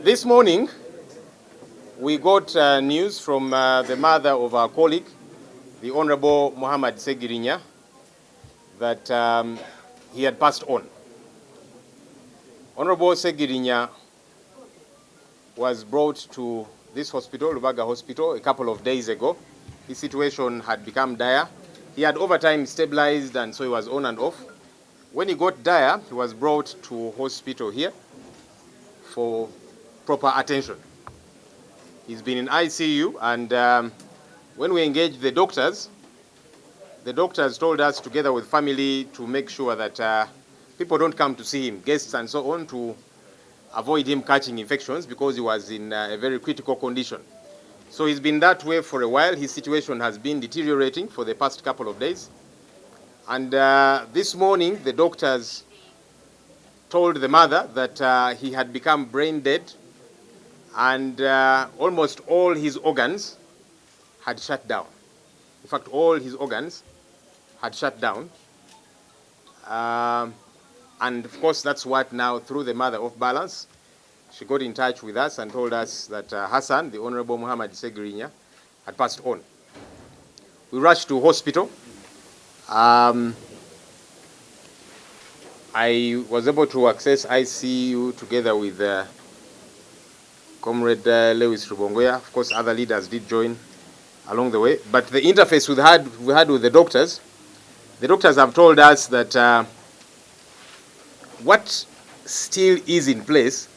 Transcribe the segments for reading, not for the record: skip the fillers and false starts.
This morning, we got news from the mother of our colleague, the Honorable Muhammad Segirinya, that he had passed on. Honorable Segirinya was brought to this hospital, Lubaga Hospital, a couple of days ago. His situation had become dire. He had over time stabilized, and so he was on and off. When he got dire, he was brought to hospital here for proper attention. He's been in ICU, and when we engaged the doctors told us, together with family, to make sure that people don't come to see him, guests and so on, to avoid him catching infections because he was in a very critical condition. So he's been that way for a while. His situation has been deteriorating for the past couple of days. And this morning, the doctors told the mother that he had become brain dead, and almost all his organs had shut down. In fact, all his organs had shut down. And of course, that's what now, through the mother of balance, she got in touch with us and told us that Hassan, the Honorable Muhammad Segirinya, had passed on. We rushed to hospital. I was able to access ICU together with Comrade Lewis Rubongoya. Of course, other leaders did join along the way. But the interface we had with the doctors have told us that what still is in place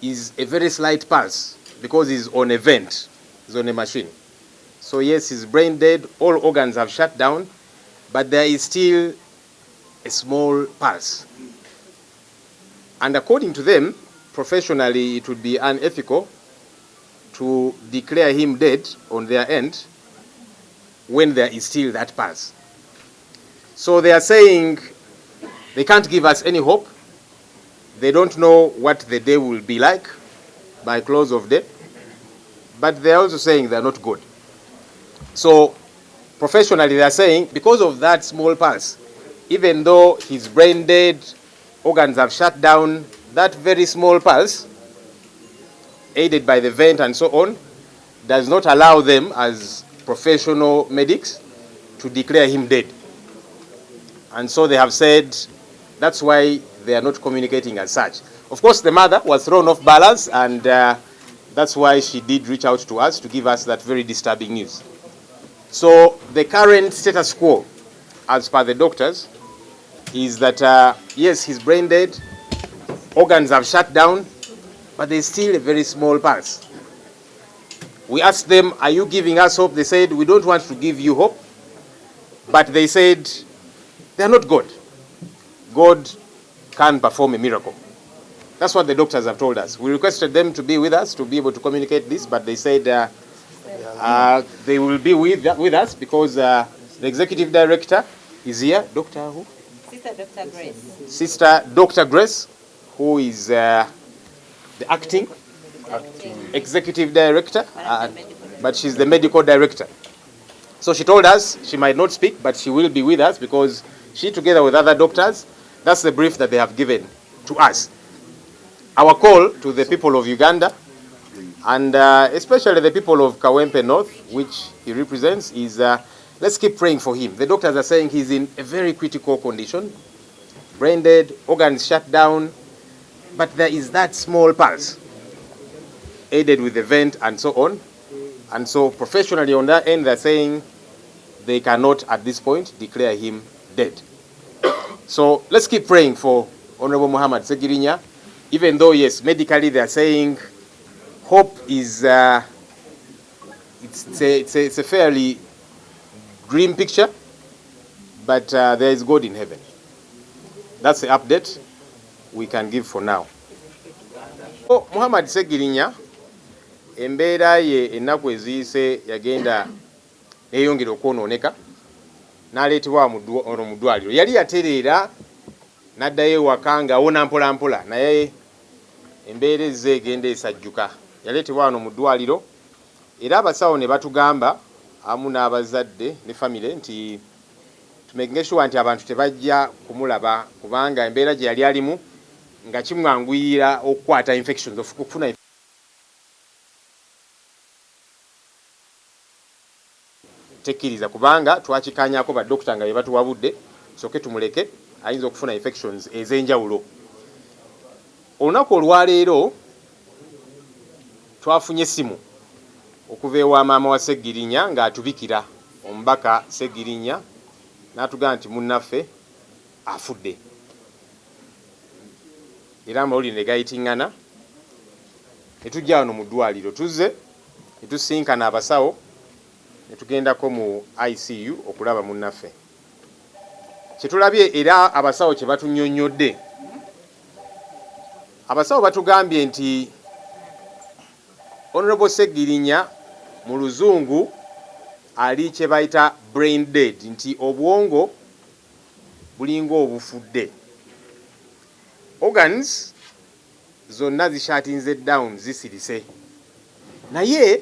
is a very slight pulse because he's on a vent, he's on a machine. So yes, he's brain dead, all organs have shut down, but there is still a small pulse. And according to them, professionally, it would be unethical to declare him dead on their end when there is still that pulse. So they are saying they can't give us any hope. They don't know what the day will be like by close of day, but they're also saying they're not good. So professionally, they're saying because of that small pulse, even though he's brain dead, organs have shut down, that very small pulse, aided by the vent and so on, does not allow them as professional medics to declare him dead. And so they have said that's why they are not communicating as such. Of course, the mother was thrown off balance, and that's why she did reach out to us to give us that very disturbing news. So the current status quo, as per the doctors, is that yes, he's brain dead, organs have shut down, but there's still a very small pulse. We asked them, are you giving us hope? They said, we don't want to give you hope, but they said they're not God. God can perform a miracle. That's what the doctors have told us. We requested them to be with us to be able to communicate this, but they said they will be with us because the executive director is here. Dr. who? Sister Dr. Grace. Sister Dr. Grace, who is the acting executive director, but she's the medical director. So she told us she might not speak, but she will be with us because she, together with other doctors, that's the brief that they have given to us. Our call to the people of Uganda, and especially the people of Kawempe North, which he represents, is let's keep praying for him. The doctors are saying he's in a very critical condition, brain dead, organs shut down, but there is that small pulse, aided with the vent and so on. And so professionally on that end, they're saying they cannot at this point declare him dead. So let's keep praying for Honorable Muhammad Segirinya, even though, yes, medically they're saying hope is, it's a fairly grim picture, but there is God in heaven. That's the update we can give for now. So, Muhammad Segirinya, embeera ye ennaku eziyise yagenda neeyongera okwonooneka, n'aleetebwa mu ddwaliro. Yali yatereera n'addayo ewaka ng'awona mpola mpola, naye embeera ezze egenda esajjuka. Yaleetebwa wano mu ddwaliro, era abasawo ne batugamba amu n'abazadde ne famire nti tumekinge sure nti abantu tebajja kumulaba kubanga embeera gye yali alimu nga kimwanguyira okukwata infections okufuna tekkiriza kubanga twakikanyako baddokita nga bebatuwabudde soke tumuleke ayinza okufuna infections ez'enjawulo. Olunaku olwaleero twafunye essimu okuva ewa maama wa Segirinya ng'atubikira omubaka Segirinya n'atugamba nti munnaffe afudde. Era amawulire ne gayitingana ne tujja wano mu ddwaliro tuzze ne tusinkana abasawo ne tugendako mu ICU okulaba munnaffe. Kye tulabye era abasawo kye batunnyonnyodde, abasawo batugambye nti Honorable Segirinya mu luzungu ali kye bayita brain dead, nti obwongo bulinga obufudde. Organs zonna zishatinze down zisirise, naye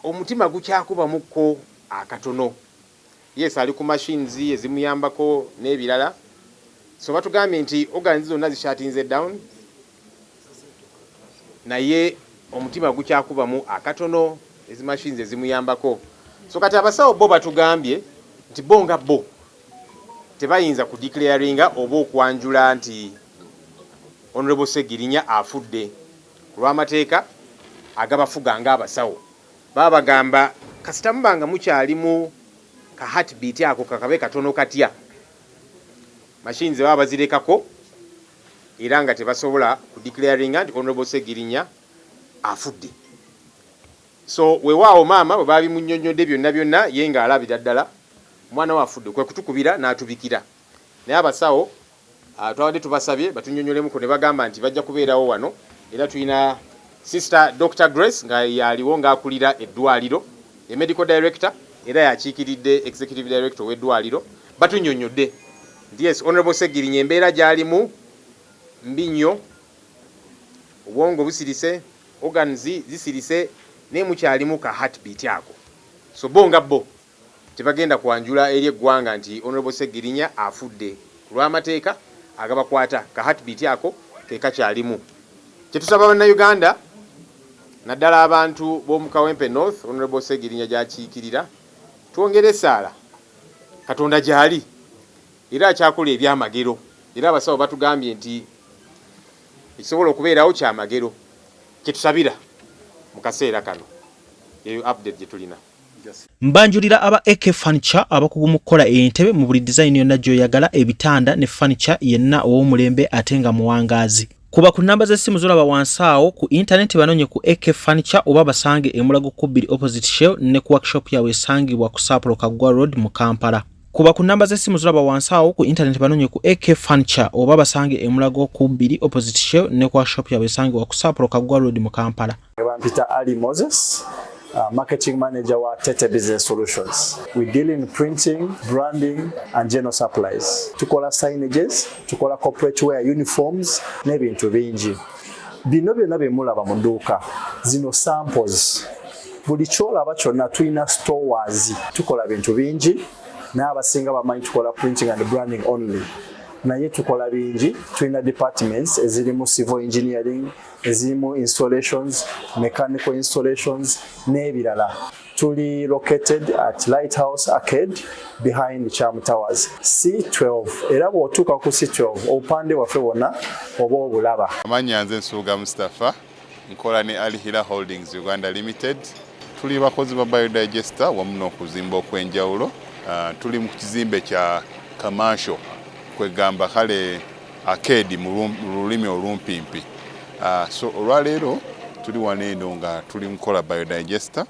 omutima gukyakubamukko akatono. Yes, ali ku machines ezimuyambako n'ebirala. So batugambye nti organs zonna zishatinze down, naye omutima gukyakubamu akatono, ezi machines ezimuyambako. So kati abasawo bo batugambye nti bonga bo tebayinza ku declaringa oba okwanjula nti Honorable Segirinya afudde kulw'amateeka agabafuga ng'abasawo. Baba bagamba kasita mubanga mukyalimu ka heartbeat ako kakabe katono katya, machines baba bazirekako era nga tebasobola ku declaringa nti Honorable Segirinya afudde. So weewaawo maama bwe babimunnyonnyodde byonna ye ng'alabira ddala mwana we afudde, kwe kutukubira n'atubikira. Naye abasawo twabadde tubasabye batunnyonnyolemuko ne bagamba nti bajja kubeerawo wano, era tulina Sister Dr. Grace nga yaliwo ng'akulira eddwaliro, ye medical director era yakiikiridde executive director w'eddwaliro. Batunnyonnyodde nti yes, Honorable Segirinya embeera gy'alimu mbi nnyo, obwongo busirise, organs zisirise, naye mukyalimu ka heartbeat ako. So bonga bo tebagenda kwanjula eri eggwanga nti Honorable Segirinya afudde kulw'amateeka agabakwata, ka heartbeat ako ke kakyalimu. Kye tusaba bannayuganda naddala abantu b'omu Kawempe North, Honorable Segirinya gy'akiikirira, twongere essaala Katonda gy'ali era akyakola ebyamagero, era abasawo batugambye nti ekisobola okubeerawo kyamagero. Kye tusabira mu kaseera kano eyo update gye tulina. Mbanjulira aba AK Furniture abakugu mu kukola entebe mu buli design yonna gy'oyagala, ebitanda ne furniture yenna ow'omulembe ate nga muwangaazi. Kuba ku namba z'essimu zolaba wansi awo, ku internet banonye ku AK Furniture oba basange e Mulago Kkubiri opposite Shell ne ku workshop yawe esangibwa ku Sapolo Kaggwa Road mu Kampala. Kuba ku namba z'essimu zolaba wansi awo, ku internet banonye ku AK Furniture oba basange e Mulago Kkubiri opposite Shell ne ku workshop yawe esangibwa ku Sapolo Kaggwa Road mu Kampala. Peter Ali Moses, marketing manager wa Tete Business Solutions. We deal in printing, branding and general supplies. Tukola signages, tukola corporate wear uniforms n'ebintu bingi. Bino byonna bye mulaba mu dduuka, zino samples. Buli kyolaba kyonna tulina stores. Tukola bintu bingi, n'abasinga bamanyi tukola printing and branding only. Naye tukola bingi, tulina departments ezirimu civil engineering, ezirimu installations, mechanical installations n'ebirala. Tuli located at Lighthouse Arcade behind Charm Towers, C12. Era bw'otuuka ku C12 obupande waffe wonna oba obulaba. Amannya nze Nsuuga Mustafa, nkola ne Ali Hila Holdings Uganda Limited. Tuli bakozi ba biodigester wamu n'okuzimba okw'enjawulo. Tuli mu kizimbe kya commercial kwegamba kale arcade mu lulimi olumpimpi. So olwaleero tuli waneeno nga tuli mukola biodigester.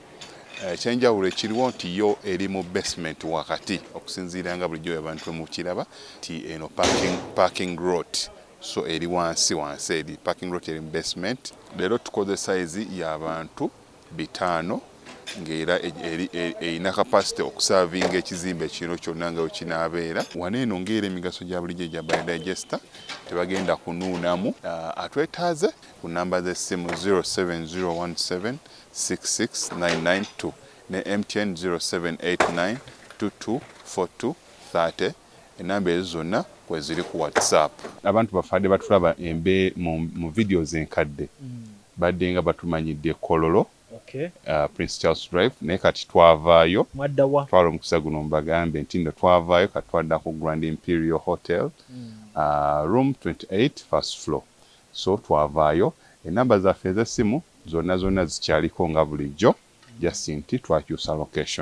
Ekyenjawulo ekiriwo nti yo eri mu basement wakati, okusinziira nga bulijjo abantu mu kiraba ti eno parking lot. So eri wansi eri parking lot eri mu basement. Leero tukoze size y'abantu 5 ng'era erina capacity okusavinga ekizimbe kino kyonna nga wekinaabeera. Waneeno ng'era emigaso gya bulijjo gya biodigester tebagenda kunuunamu. Atwetaaze ku namba z'essimu 07017669992 ne MTN 0789224230. Enamba ezo zonna kweziri ku WhatsApp. Abantu bafadde batulaba embe mu videos enkadde badde nga batumanyidde Kololo, Prince Charles Drive, naye kati twavaayo twala omukisa guno mbagambe nti nno twavaayo kati twadda ku Grand Imperial Hotel, room 28 first floor. So twavaayo, enamba zaffe ez'essimu zonna zikyaliko nga bulijjo, just nti twakyusa location.